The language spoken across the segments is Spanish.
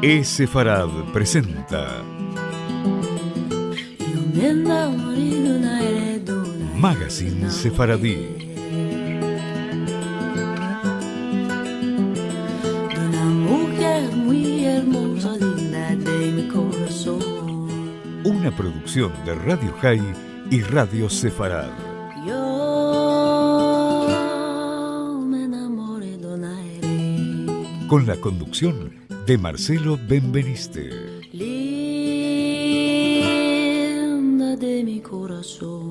Sefarad presenta Magazine Sefaradí. Una producción de Radio High y Radio Sefarad. Con la conducción de Marcelo Benveniste. Linda de mi corazón.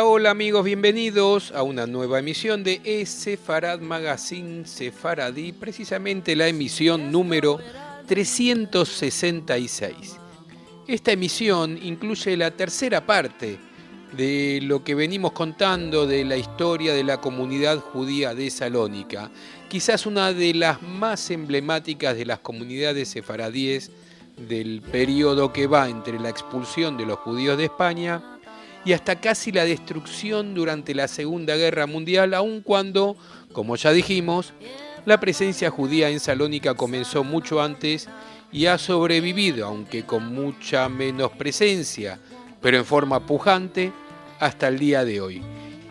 Hola amigos, bienvenidos a una nueva emisión de Sefarad Magazine Sefaradí, precisamente la emisión número 366. Esta emisión incluye la tercera parte de lo que venimos contando de la historia de la comunidad judía de Salónica, quizás una de las más emblemáticas de las comunidades sefaradíes del periodo que va entre la expulsión de los judíos de España y hasta casi la destrucción durante la Segunda Guerra Mundial, aun cuando, como ya dijimos, la presencia judía en Salónica comenzó mucho antes y ha sobrevivido, aunque con mucha menos presencia, pero en forma pujante, hasta el día de hoy.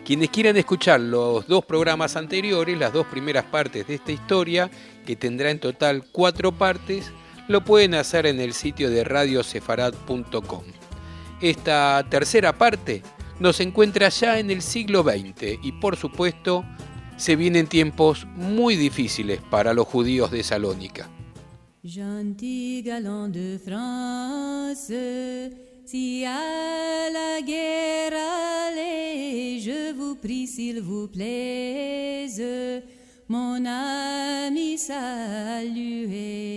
Quienes quieran escuchar los dos programas anteriores, las dos primeras partes de esta historia, que tendrá en total 4 partes, lo pueden hacer en el sitio de radiosefarad.com. Esta tercera parte nos encuentra ya en el siglo XX y, por supuesto, se vienen tiempos muy difíciles para los judíos de Salónica. Gentil galant de France, si à la guerre allez, je vous prie s'il vous plaise, mon ami saluez.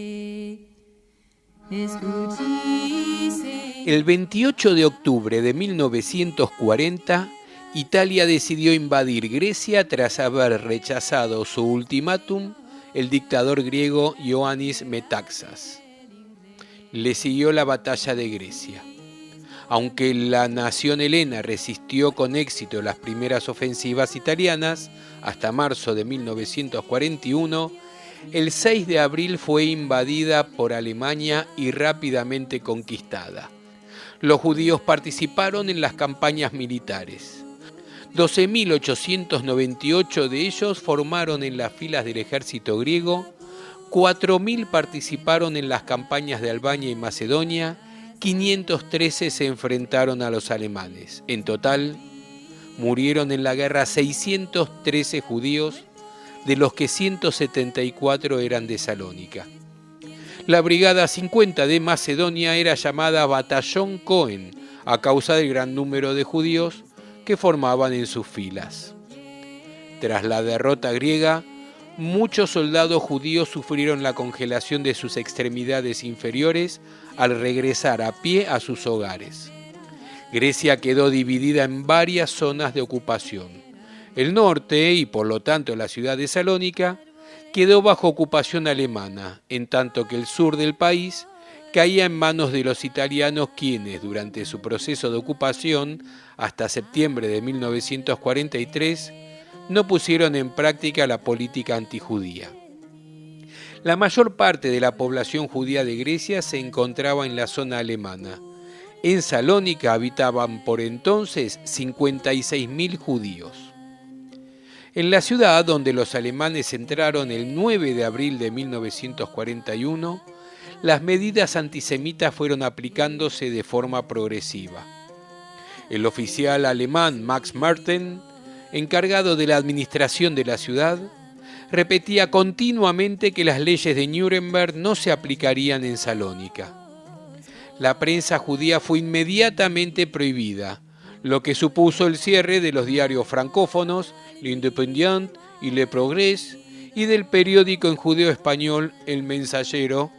El 28 de octubre de 1940, Italia decidió invadir Grecia tras haber rechazado su ultimátum el dictador griego Ioannis Metaxas. Le siguió la batalla de Grecia. Aunque la nación helena resistió con éxito las primeras ofensivas italianas, hasta marzo de 1941, el 6 de abril fue invadida por Alemania y rápidamente conquistada. Los judíos participaron en las campañas militares. 12.898 de ellos formaron en las filas del ejército griego, 4.000 participaron en las campañas de Albania y Macedonia, 513 se enfrentaron a los alemanes. En total, murieron en la guerra 613 judíos, de los que 174 eran de Salónica. La Brigada 50 de Macedonia era llamada Batallón Cohen, a causa del gran número de judíos que formaban en sus filas. Tras la derrota griega, muchos soldados judíos sufrieron la congelación de sus extremidades inferiores al regresar a pie a sus hogares. Grecia quedó dividida en varias zonas de ocupación. El norte, y por lo tanto la ciudad de Salónica, quedó bajo ocupación alemana, en tanto que el sur del país caía en manos de los italianos, quienes, durante su proceso de ocupación, hasta septiembre de 1943, no pusieron en práctica la política antijudía. La mayor parte de la población judía de Grecia se encontraba en la zona alemana. En Salónica habitaban por entonces 56.000 judíos. En la ciudad, donde los alemanes entraron el 9 de abril de 1941, las medidas antisemitas fueron aplicándose de forma progresiva. El oficial alemán Max Martin, encargado de la administración de la ciudad, repetía continuamente que las leyes de Nuremberg no se aplicarían en Salónica. La prensa judía fue inmediatamente prohibida, lo que supuso el cierre de los diarios francófonos, L'Indépendant y Le Progrès, y del periódico en judeo español El Mensajero,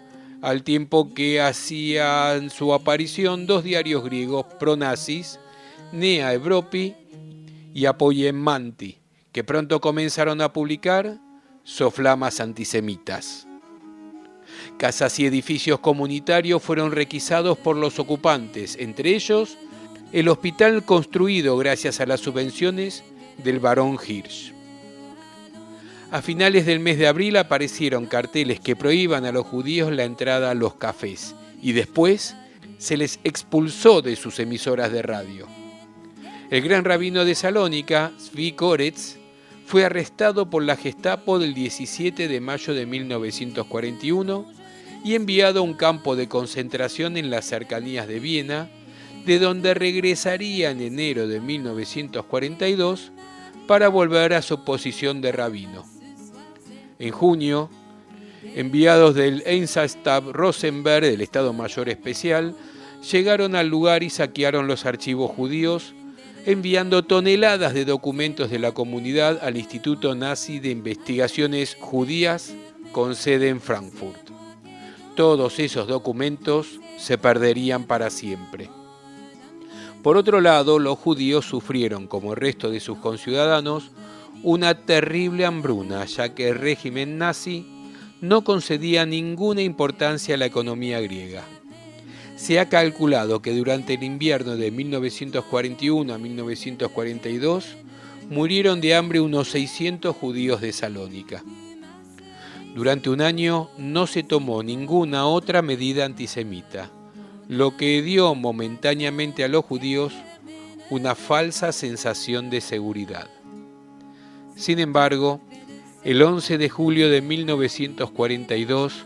al tiempo que hacían su aparición 2 diarios griegos pronazis, Nea Evropi y Apoyen Manti, que pronto comenzaron a publicar soflamas antisemitas. Casas y edificios comunitarios fueron requisados por los ocupantes, entre ellos el hospital construido gracias a las subvenciones del barón Hirsch. A finales del mes de abril aparecieron carteles que prohíban a los judíos la entrada a los cafés y después se les expulsó de sus emisoras de radio. El gran rabino de Salónica, Zvi Koretz, fue arrestado por la Gestapo el 17 de mayo de 1941 y enviado a un campo de concentración en las cercanías de Viena, de donde regresaría en enero de 1942 para volver a su posición de rabino. En junio, enviados del Einsatzstab Rosenberg, del Estado Mayor Especial, llegaron al lugar y saquearon los archivos judíos, enviando toneladas de documentos de la comunidad al Instituto Nazi de Investigaciones Judías con sede en Frankfurt. Todos esos documentos se perderían para siempre. Por otro lado, los judíos sufrieron, como el resto de sus conciudadanos, una terrible hambruna, ya que el régimen nazi no concedía ninguna importancia a la economía griega. Se ha calculado que durante el invierno de 1941 a 1942 murieron de hambre unos 600 judíos de Salónica. Durante un año no se tomó ninguna otra medida antisemita, lo que dio momentáneamente a los judíos una falsa sensación de seguridad. Sin embargo, el 11 de julio de 1942,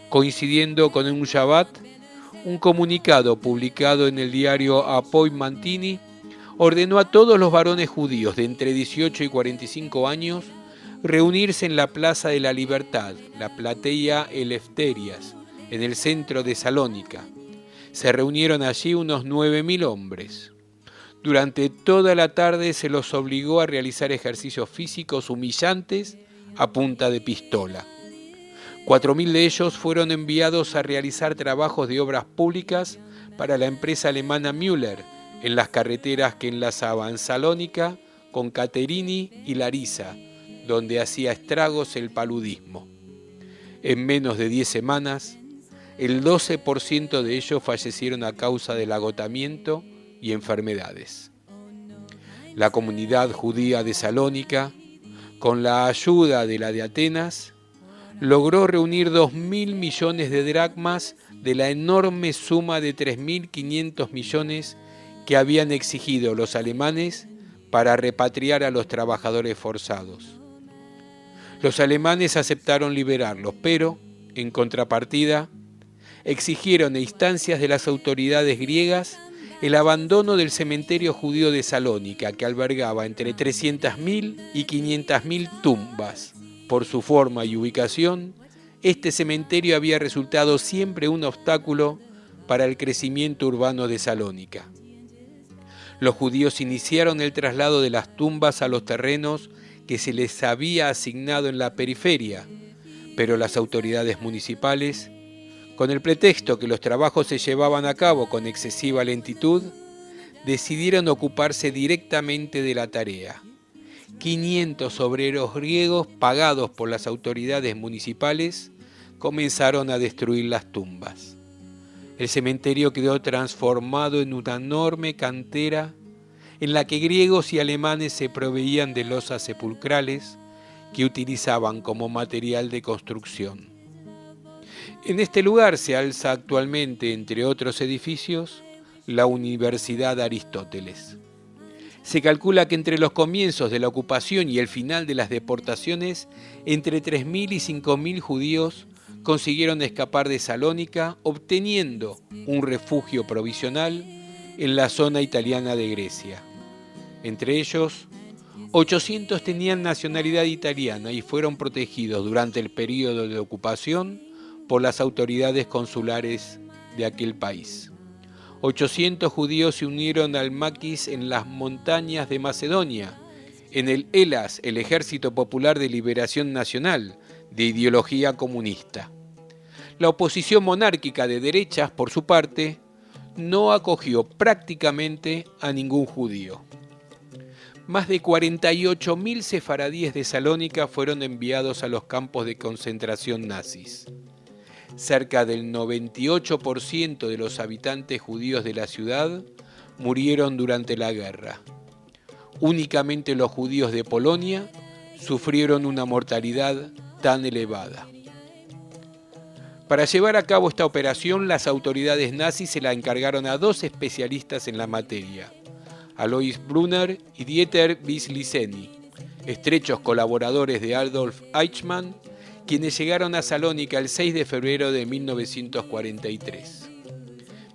coincidiendo con un Shabbat, un comunicado publicado en el diario Apoy Mantini ordenó a todos los varones judíos de entre 18 y 45 años reunirse en la Plaza de la Libertad, la Plateia Eleftherias, en el centro de Salónica. Se reunieron allí unos 9.000 hombres. Durante toda la tarde se los obligó a realizar ejercicios físicos humillantes a punta de pistola. 4.000 de ellos fueron enviados a realizar trabajos de obras públicas para la empresa alemana Müller en las carreteras que enlazaban Salónica con Caterini y Larisa, donde hacía estragos el paludismo. En menos de 10 semanas, el 12% de ellos fallecieron a causa del agotamiento y enfermedades. La comunidad judía de Salónica, con la ayuda de la de Atenas, logró reunir 2.000 millones de dracmas de la enorme suma de 3.500 millones que habían exigido los alemanes para repatriar a los trabajadores forzados. Los alemanes aceptaron liberarlos, pero, en contrapartida, exigieron a instancias de las autoridades griegas el abandono del cementerio judío de Salónica, que albergaba entre 300.000 y 500.000 tumbas. Por su forma y ubicación, este cementerio había resultado siempre un obstáculo para el crecimiento urbano de Salónica. Los judíos iniciaron el traslado de las tumbas a los terrenos que se les había asignado en la periferia, pero las autoridades municipales, con el pretexto que los trabajos se llevaban a cabo con excesiva lentitud, decidieron ocuparse directamente de la tarea. 500 obreros griegos pagados por las autoridades municipales comenzaron a destruir las tumbas. El cementerio quedó transformado en una enorme cantera en la que griegos y alemanes se proveían de losas sepulcrales que utilizaban como material de construcción. En este lugar se alza actualmente, entre otros edificios, la Universidad Aristóteles. Se calcula que entre los comienzos de la ocupación y el final de las deportaciones, entre 3.000 y 5.000 judíos consiguieron escapar de Salónica, obteniendo un refugio provisional en la zona italiana de Grecia. Entre ellos, 800 tenían nacionalidad italiana y fueron protegidos durante el período de ocupación por las autoridades consulares de aquel país. 800 judíos se unieron al maquis en las montañas de Macedonia, en el ELAS, el Ejército Popular de Liberación Nacional, de ideología comunista. La oposición monárquica de derechas, por su parte, no acogió prácticamente a ningún judío. Más de 48.000 sefaradíes de Salónica fueron enviados a los campos de concentración nazis. cerca del 98% de los habitantes judíos de la ciudad murieron durante la guerra. Únicamente los judíos de Polonia sufrieron una mortalidad tan elevada. Para llevar a cabo esta operación, las autoridades nazis se la encargaron a dos especialistas en la materia, Alois Brunner y Dieter Wisliceny, estrechos colaboradores de Adolf Eichmann, quienes llegaron a Salónica el 6 de febrero de 1943.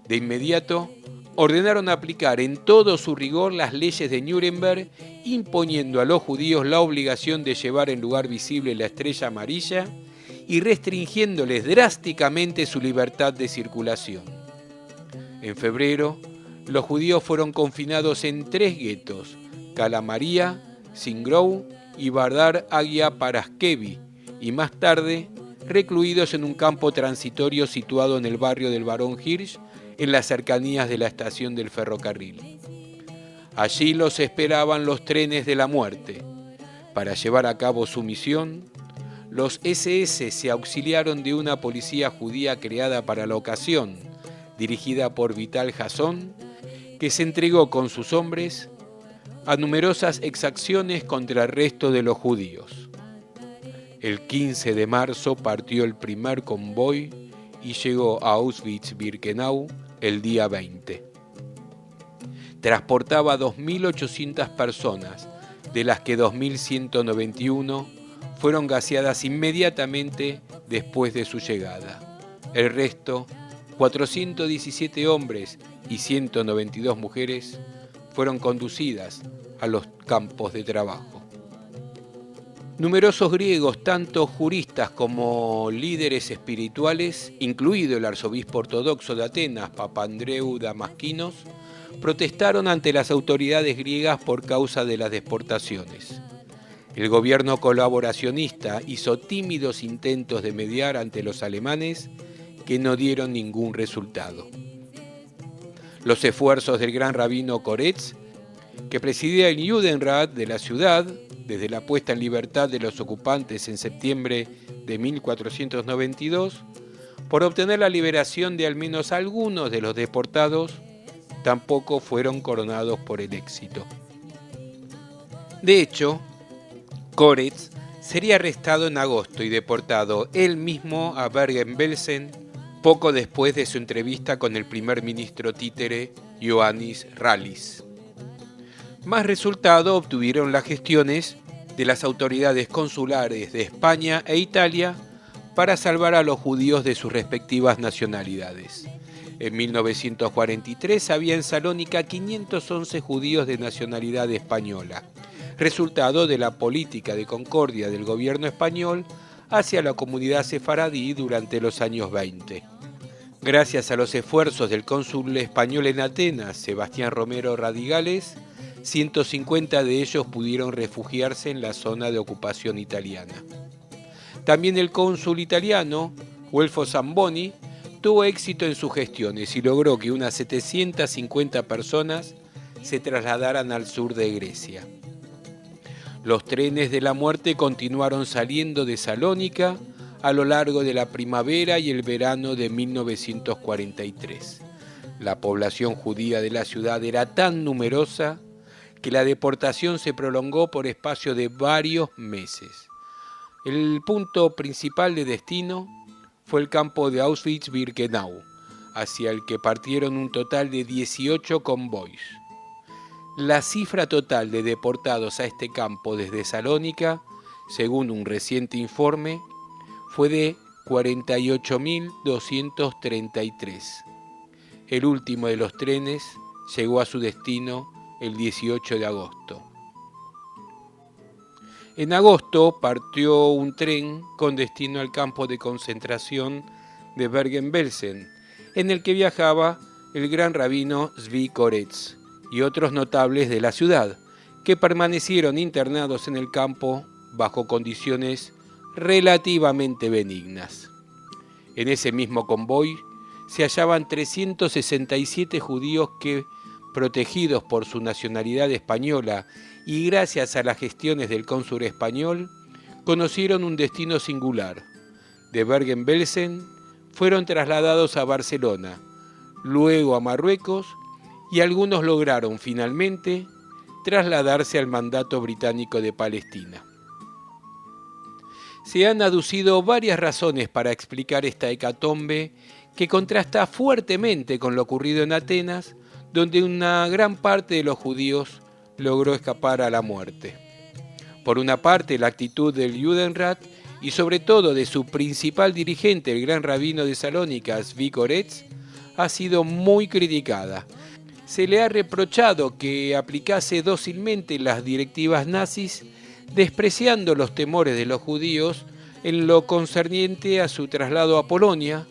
De inmediato, ordenaron aplicar en todo su rigor las leyes de Nuremberg, imponiendo a los judíos la obligación de llevar en lugar visible la estrella amarilla y restringiéndoles drásticamente su libertad de circulación. En febrero, los judíos fueron confinados en 3 guetos, Cala Maria, Singrou y Vardar Agia Paraskevi, y más tarde recluidos en un campo transitorio situado en el barrio del Barón Hirsch, en las cercanías de la estación del ferrocarril. Allí los esperaban los trenes de la muerte. Para llevar a cabo su misión, los SS se auxiliaron de una policía judía creada para la ocasión, dirigida por Vital Jason, que se entregó con sus hombres a numerosas exacciones contra el resto de los judíos. El 15 de marzo partió el primer convoy y llegó a Auschwitz-Birkenau el día 20. Transportaba 2.800 personas, de las que 2.191 fueron gaseadas inmediatamente después de su llegada. El resto, 417 hombres y 192 mujeres, fueron conducidas a los campos de trabajo. Numerosos griegos, tanto juristas como líderes espirituales, incluido el arzobispo ortodoxo de Atenas, Papandreou Damaskinos, protestaron ante las autoridades griegas por causa de las deportaciones. El gobierno colaboracionista hizo tímidos intentos de mediar ante los alemanes que no dieron ningún resultado. Los esfuerzos del gran rabino Koretz, que presidía el Judenrat de la ciudad, desde la puesta en libertad de los ocupantes en septiembre de 1492, por obtener la liberación de al menos algunos de los deportados, tampoco fueron coronados por el éxito. De hecho, Koretz sería arrestado en agosto y deportado él mismo a Bergen-Belsen poco después de su entrevista con el primer ministro títere Ioannis Rallis. Más resultado obtuvieron las gestiones de las autoridades consulares de España e Italia para salvar a los judíos de sus respectivas nacionalidades. En 1943 había en Salónica 511 judíos de nacionalidad española, resultado de la política de concordia del gobierno español hacia la comunidad sefaradí durante los años 20. Gracias a los esfuerzos del cónsul español en Atenas, Sebastián Romero Radigales, 150 de ellos pudieron refugiarse en la zona de ocupación italiana. También el cónsul italiano, Guelfo Zamboni, tuvo éxito en sus gestiones y logró que unas 750 personas se trasladaran al sur de Grecia. Los trenes de la muerte continuaron saliendo de Salónica a lo largo de la primavera y el verano de 1943. La población judía de la ciudad era tan numerosa que la deportación se prolongó por espacio de varios meses. El punto principal de destino fue el campo de Auschwitz-Birkenau, hacia el que partieron un total de 18 convoys. La cifra total de deportados a este campo desde Salónica, según un reciente informe, fue de 48.233. El último de los trenes llegó a su destino el 18 de agosto. En agosto partió un tren con destino al campo de concentración de Bergen-Belsen, en el que viajaba el gran rabino Zvi Koretz y otros notables de la ciudad, que permanecieron internados en el campo bajo condiciones relativamente benignas. En ese mismo convoy se hallaban 367 judíos que, protegidos por su nacionalidad española y gracias a las gestiones del cónsul español, conocieron un destino singular. De Bergen-Belsen fueron trasladados a Barcelona, luego a Marruecos, y algunos lograron finalmente trasladarse al mandato británico de Palestina. Se han aducido varias razones para explicar esta hecatombe que contrasta fuertemente con lo ocurrido en Atenas, donde una gran parte de los judíos logró escapar a la muerte. Por una parte, la actitud del Judenrat y sobre todo de su principal dirigente, el gran rabino de Salónica, Zvi Koretz, ha sido muy criticada. Se le ha reprochado que aplicase dócilmente las directivas nazis, despreciando los temores de los judíos en lo concerniente a su traslado a Polonia,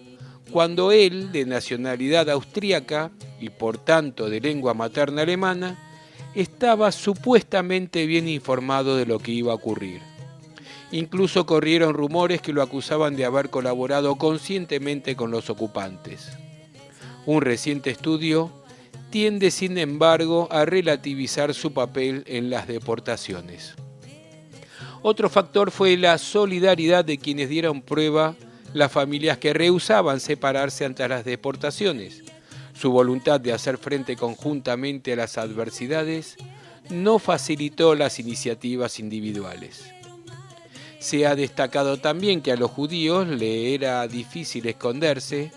cuando él, de nacionalidad austríaca y por tanto de lengua materna alemana, estaba supuestamente bien informado de lo que iba a ocurrir. Incluso corrieron rumores que lo acusaban de haber colaborado conscientemente con los ocupantes. Un reciente estudio tiende, sin embargo, a relativizar su papel en las deportaciones. Otro factor fue la solidaridad de quienes dieron prueba las familias que rehusaban separarse ante las deportaciones. Su voluntad de hacer frente conjuntamente a las adversidades no facilitó las iniciativas individuales. Se ha destacado también que a los judíos le era difícil esconderse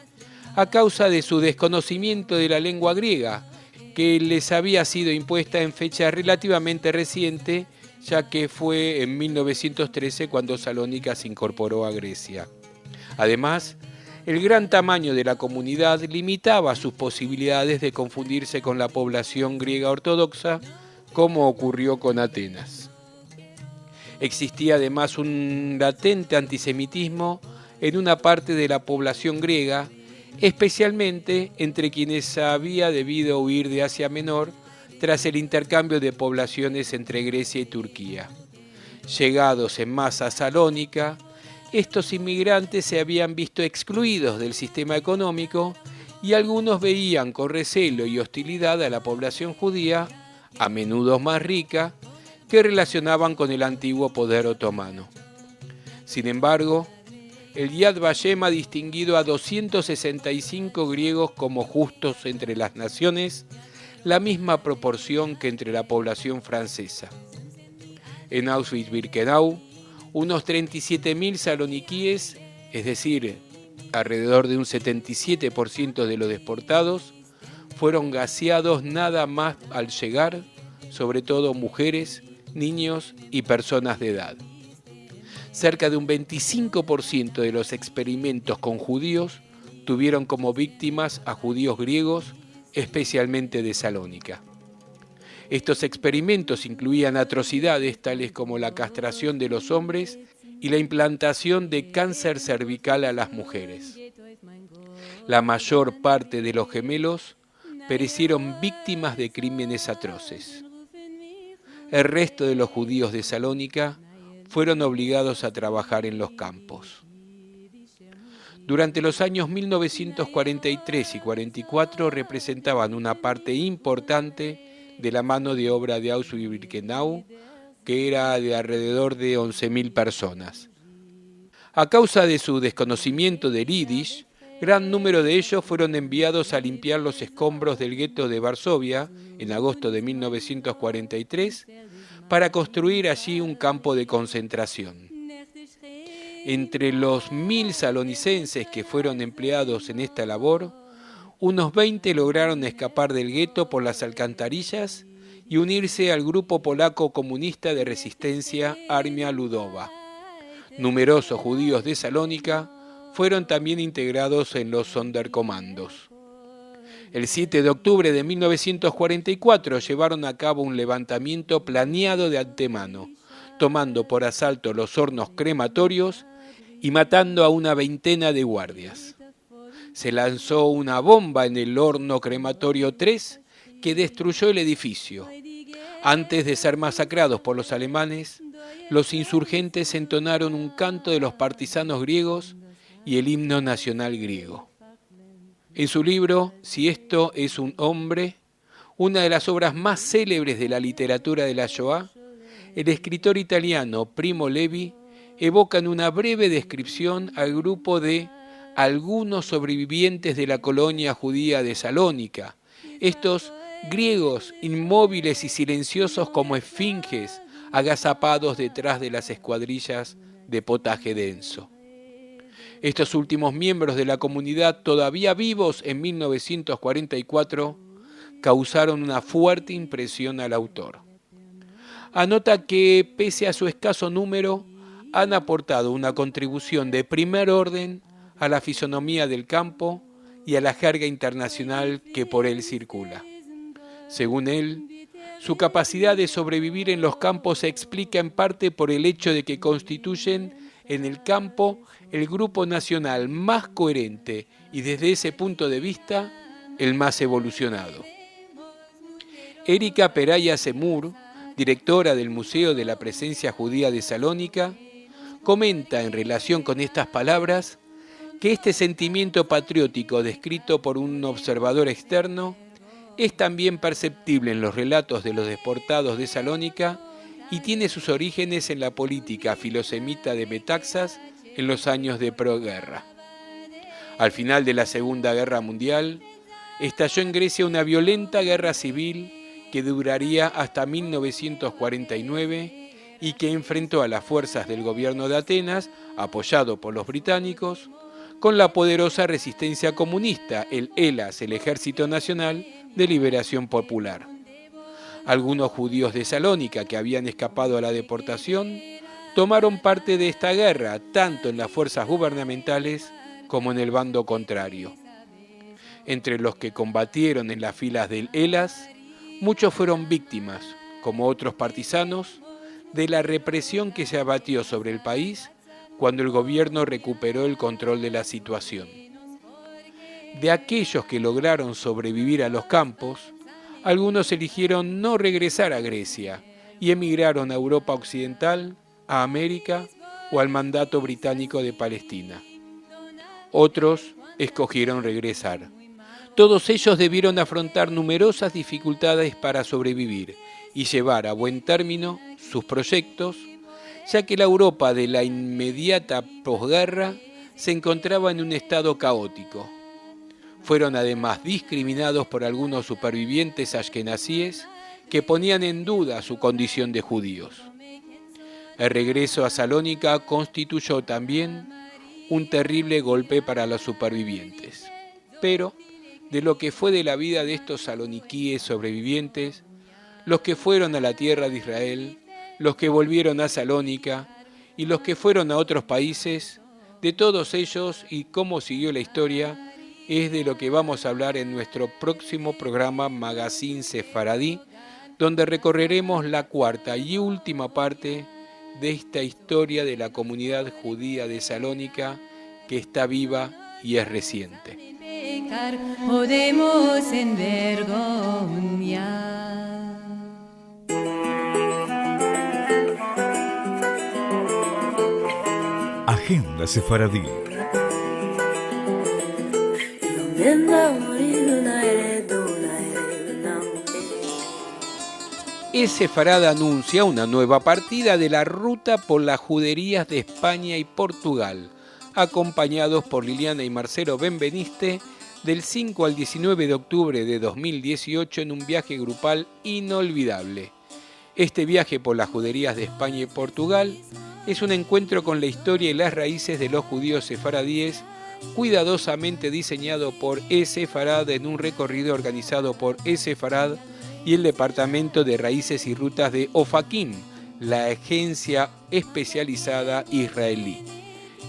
a causa de su desconocimiento de la lengua griega, que les había sido impuesta en fecha relativamente reciente, ya que fue en 1913 cuando Salónica se incorporó a Grecia. Además, el gran tamaño de la comunidad limitaba sus posibilidades de confundirse con la población griega ortodoxa, como ocurrió con Atenas. Existía además un latente antisemitismo en una parte de la población griega, especialmente entre quienes había debido huir de Asia Menor tras el intercambio de poblaciones entre Grecia y Turquía. Llegados en masa a Salónica, estos inmigrantes se habían visto excluidos del sistema económico y algunos veían con recelo y hostilidad a la población judía, a menudo más rica, que relacionaban con el antiguo poder otomano. Sin embargo, el Yad Vashem ha distinguido a 265 griegos como justos entre las naciones, la misma proporción que entre la población francesa. En Auschwitz-Birkenau, unos 37.000 saloniquíes, es decir, alrededor de un 77% de los deportados, fueron gaseados nada más al llegar, sobre todo mujeres, niños y personas de edad. Cerca de un 25% de los experimentos con judíos tuvieron como víctimas a judíos griegos, especialmente de Salónica. Estos experimentos incluían atrocidades tales como la castración de los hombres y la implantación de cáncer cervical a las mujeres. La mayor parte de los gemelos perecieron víctimas de crímenes atroces. El resto de los judíos de Salónica fueron obligados a trabajar en los campos. Durante los años 1943 y 44 representaban una parte importante de la mano de obra de Auschwitz-Birkenau, que era de alrededor de 11.000 personas. A causa de su desconocimiento del yiddish, gran número de ellos fueron enviados a limpiar los escombros del gueto de Varsovia en agosto de 1943 para construir allí un campo de concentración. Entre los 1.000 salonicenses que fueron empleados en esta labor, unos 20 lograron escapar del gueto por las alcantarillas y unirse al grupo polaco comunista de resistencia Armia Ludowa. Numerosos judíos de Salónica fueron también integrados en los Sonderkommandos. El 7 de octubre de 1944 llevaron a cabo un levantamiento planeado de antemano, tomando por asalto los hornos crematorios y matando a una veintena de guardias. Se lanzó una bomba en el horno crematorio 3 que destruyó el edificio. Antes de ser masacrados por los alemanes, los insurgentes entonaron un canto de los partisanos griegos y el himno nacional griego. En su libro, Si esto es un hombre, una de las obras más célebres de la literatura de la Shoah, el escritor italiano Primo Levi evoca en una breve descripción al grupo de algunos sobrevivientes de la colonia judía de Salónica, estos griegos inmóviles y silenciosos como esfinges, agazapados detrás de las escuadrillas de potaje denso. Estos últimos miembros de la comunidad, todavía vivos en 1944, causaron una fuerte impresión al autor. Anota que, pese a su escaso número, han aportado una contribución de primer orden a la fisonomía del campo y a la jerga internacional que por él circula. Según él, su capacidad de sobrevivir en los campos se explica en parte por el hecho de que constituyen en el campo el grupo nacional más coherente y desde ese punto de vista el más evolucionado. Erika Peraya Semur, directora del Museo de la Presencia Judía de Salónica, comenta en relación con estas palabras que este sentimiento patriótico descrito por un observador externo es también perceptible en los relatos de los deportados de Salónica y tiene sus orígenes en la política filosemita de Metaxas en los años de proguerra. Al final de la Segunda Guerra Mundial, estalló en Grecia una violenta guerra civil que duraría hasta 1949 y que enfrentó a las fuerzas del gobierno de Atenas, apoyado por los británicos, con la poderosa resistencia comunista, el ELAS, el Ejército Nacional de Liberación Popular. Algunos judíos de Salónica que habían escapado a la deportación tomaron parte de esta guerra, tanto en las fuerzas gubernamentales como en el bando contrario. Entre los que combatieron en las filas del ELAS, muchos fueron víctimas, como otros partisanos, de la represión que se abatió sobre el país cuando el gobierno recuperó el control de la situación. De aquellos que lograron sobrevivir a los campos, algunos eligieron no regresar a Grecia y emigraron a Europa Occidental, a América o al mandato británico de Palestina. Otros escogieron regresar. Todos ellos debieron afrontar numerosas dificultades para sobrevivir y llevar a buen término sus proyectos, ya que la Europa de la inmediata posguerra se encontraba en un estado caótico. Fueron además discriminados por algunos supervivientes ashkenazíes que ponían en duda su condición de judíos. El regreso a Salónica constituyó también un terrible golpe para los supervivientes. Pero, de lo que fue de la vida de estos saloniquíes sobrevivientes, los que fueron a la tierra de Israel, los que volvieron a Salónica y los que fueron a otros países, de todos ellos y cómo siguió la historia, es de lo que vamos a hablar en nuestro próximo programa Magazine Sefaradí, donde recorreremos la cuarta y última parte de esta historia de la comunidad judía de Salónica que está viva y es reciente. Podemos envergonhar. Agenda Sefaradí. Sefarad anuncia una nueva partida de la ruta por las juderías de España y Portugal, acompañados por Liliana y Marcelo Benveniste, del 5 al 19 de octubre de 2018 en un viaje grupal inolvidable. Este viaje por las juderías de España y Portugal es un encuentro con la historia y las raíces de los judíos sefaradíes, cuidadosamente diseñado por Sefarad en un recorrido organizado por Sefarad y el Departamento de Raíces y Rutas de Ofakim, la agencia especializada israelí.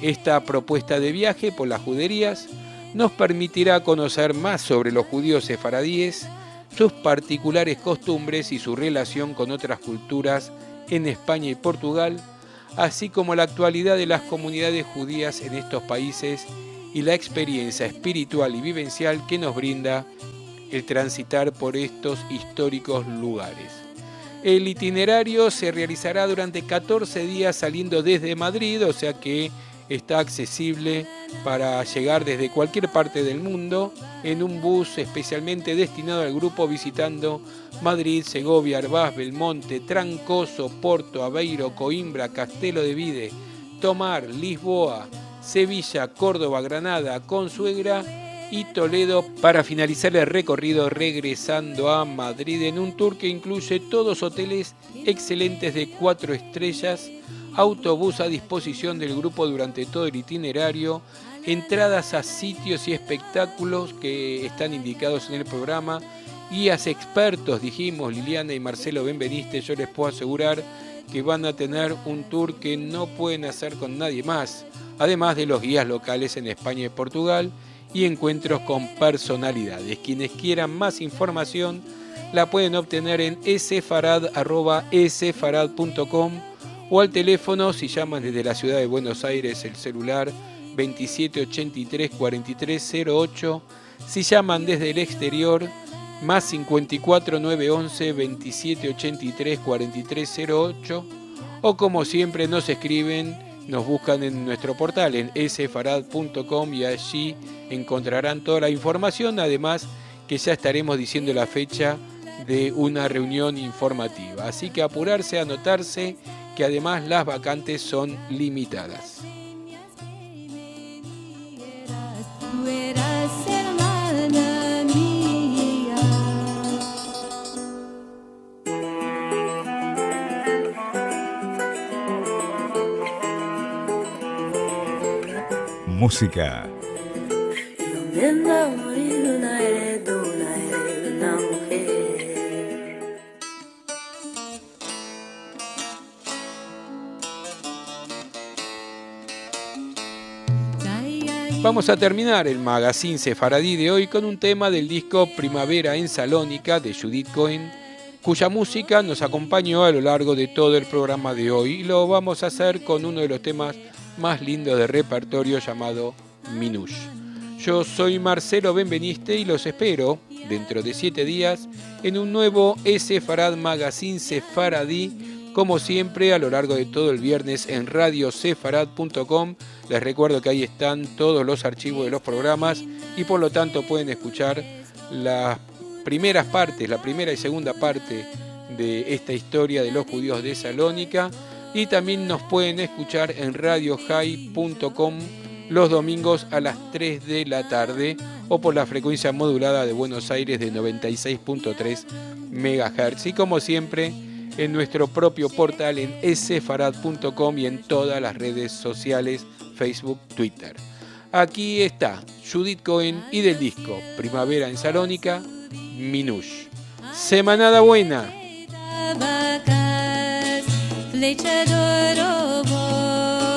Esta propuesta de viaje por las juderías nos permitirá conocer más sobre los judíos sefaradíes, sus particulares costumbres y su relación con otras culturas en España y Portugal, así como la actualidad de las comunidades judías en estos países y la experiencia espiritual y vivencial que nos brinda el transitar por estos históricos lugares. El itinerario se realizará durante 14 días saliendo desde Madrid, o sea que está accesible para llegar desde cualquier parte del mundo en un bus especialmente destinado al grupo, visitando Madrid, Segovia, Arbás, Belmonte, Trancoso, Porto, Aveiro, Coimbra, Castelo de Vide, Tomar, Lisboa, Sevilla, Córdoba, Granada, Consuegra y Toledo para finalizar el recorrido regresando a Madrid en un tour que incluye todos hoteles excelentes de 4 estrellas, autobús a disposición del grupo durante todo el itinerario, entradas a sitios y espectáculos que están indicados en el programa, guías expertos, dijimos, Liliana y Marcelo Benveniste. Yo les puedo asegurar que van a tener un tour que no pueden hacer con nadie más, además de los guías locales en España y Portugal y encuentros con personalidades. Quienes quieran más información la pueden obtener en sfarad@sfarad.com o al teléfono, si llaman desde la ciudad de Buenos Aires, el celular 2783 4308, si llaman desde el exterior, más 54 911 2783 4308, o como siempre nos escriben, nos buscan en nuestro portal en sfarad.com y allí encontrarán toda la información, además que ya estaremos diciendo la fecha de una reunión informativa. Así que apurarse, anotarse, que además las vacantes son limitadas. Tú eras hermana mía. Música. Vamos a terminar el magazine sefaradí de hoy con un tema del disco Primavera en Salónica de Judith Cohen, cuya música nos acompañó a lo largo de todo el programa de hoy. Y lo vamos a hacer con uno de los temas más lindos del repertorio llamado Minush. Yo soy Marcelo Benveniste y los espero dentro de 7 días en un nuevo Sefarad Magazine Sefaradí, como siempre a lo largo de todo el viernes en radiosefarad.com. Les recuerdo que ahí están todos los archivos de los programas y por lo tanto pueden escuchar las primeras partes, la primera y segunda parte de esta historia de los judíos de Salónica, y también nos pueden escuchar en radiohai.com los domingos a las 3 de la tarde o por la frecuencia modulada de Buenos Aires de 96.3 MHz, y como siempre en nuestro propio portal en sfarad.com y en todas las redes sociales, Facebook, Twitter. Aquí está Judith Cohen y del disco Primavera en Salónica, Minush. Semanada buena. Flecha de oro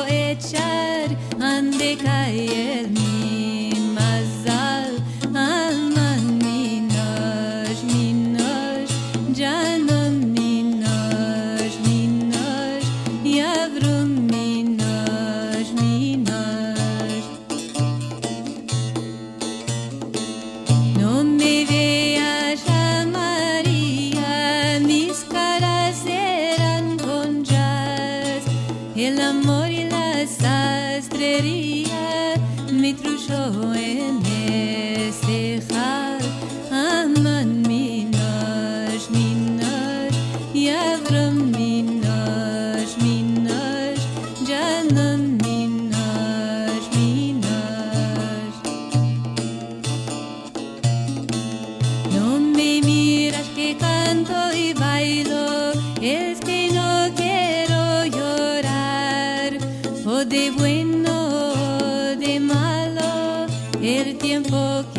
echar ande caer mi mazal alman minosh minosh janon minosh minosh yavrum minosh minosh. No me veas a María, mis caras eran con jazz, el amor y la sastrería me truchó en ese jal. Aman minosh minosh yavrum minosh minosh janon minosh minosh. No me miras que canto y bailo, es que no quiero llorar, o de bueno o de malo, el tiempo que